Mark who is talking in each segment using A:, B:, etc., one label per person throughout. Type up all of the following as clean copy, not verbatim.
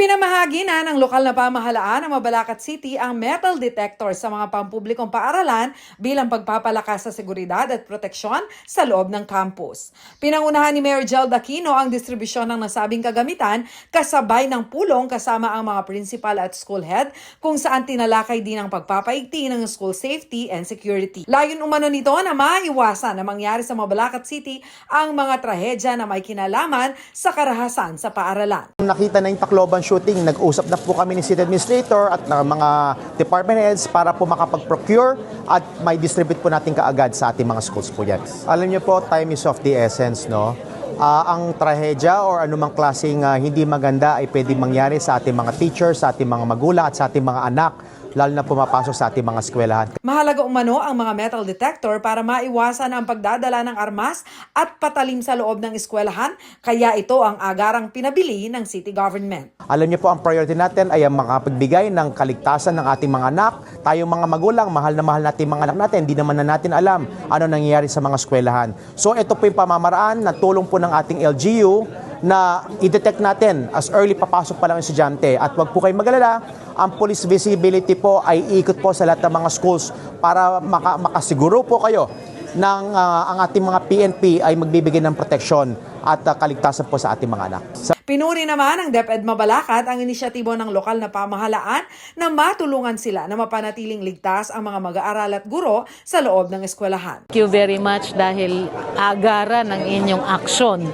A: Ipinamahagi na ng lokal na pamahalaan ng Mabalacat City ang metal detector sa mga pampublikong paaralan bilang pagpapalakas sa seguridad at proteksyon sa loob ng campus. Pinangunahan ni Mayor Jel Aquino ang distribusyon ng nasabing kagamitan kasabay ng pulong kasama ang mga principal at school head kung saan tinalakay din ang pagpapaigting ng school safety and security. Layon umano nito na maiwasan na mangyari sa Mabalacat City ang mga trahedya na may kinalaman sa karahasan sa paaralan.
B: Nakita na yung Tacloban shooting, nag-usap na po kami ni City Administrator at ng mga department heads para po makapag-procure at may distribute po natin kaagad sa ating mga schools po yan. Alam niyo po, time is of the essence, no? Ang trahedya or anumang klaseng hindi maganda ay pwedeng mangyari sa ating mga teachers, sa ating mga magulang at sa ating mga anak, lalo na pumapasok sa ating mga eskwelahan.
A: Mahalaga umano ang mga metal detector para maiwasan ang pagdadala ng armas at patalim sa loob ng eskwelahan, kaya ito ang agarang pinabili ng city government.
B: Alam niyo po, ang priority natin ay ang makapagbigay ng kaligtasan ng ating mga anak. Tayong mga magulang, mahal na mahal natin mga anak natin, hindi naman na natin alam ano nangyayari sa mga eskwelahan. So ito po yung pamamaraan na tulong po ng ating LGU na i-detect natin as early papasok pa lang ang estudyante. At wag po kayong mag-alala, ang police visibility po ay ikot po sa lahat ng mga schools para makasiguro po kayo ng ang ating mga PNP ay magbibigay ng proteksyon at kaligtasan po sa ating mga anak.
A: Pinuri naman ng DepEd Mabalacat ang inisyatibo ng lokal na pamahalaan na matulungan sila na mapanatiling ligtas ang mga mag-aaral at guro sa loob ng eskwelahan.
C: Thank you very much dahil agaran ng inyong aksyon.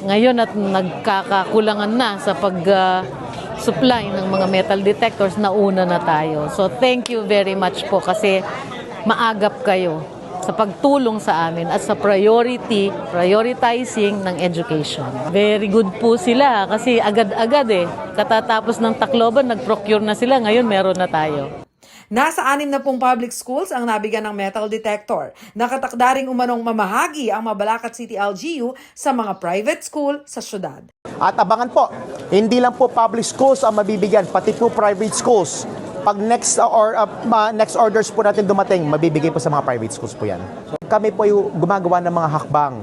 C: Ngayon at nagkakakulangan na sa pag-supply ng mga metal detectors, nauna na tayo. So thank you very much po kasi maagap kayo sa pagtulong sa amin at sa prioritizing ng education. Very good po sila kasi agad-agad katatapos ng Tacloban, nag-procure na sila, ngayon meron na tayo.
A: Nasa 6 na pong public schools ang nabigyan ng metal detector. Nakatakda ring umanong mamahagi ang Mabalacat City LGU sa mga private school sa syudad.
B: At abangan po, hindi lang po public schools ang mabibigyan, pati po private schools. Pag next orders po natin dumating, mabibigay po sa mga private schools po yan. Kami po ay gumagawa ng mga hakbang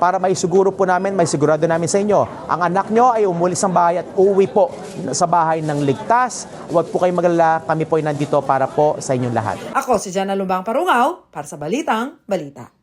B: para maisiguro po namin, maisigurado namin sa inyo, ang anak nyo ay umulis ng bahay at uwi po sa bahay ng ligtas. Huwag po kayong magalala, kami po ay nandito para po sa inyong lahat.
A: Ako si Jana Lumbang Parungaw para sa Balitang Balita.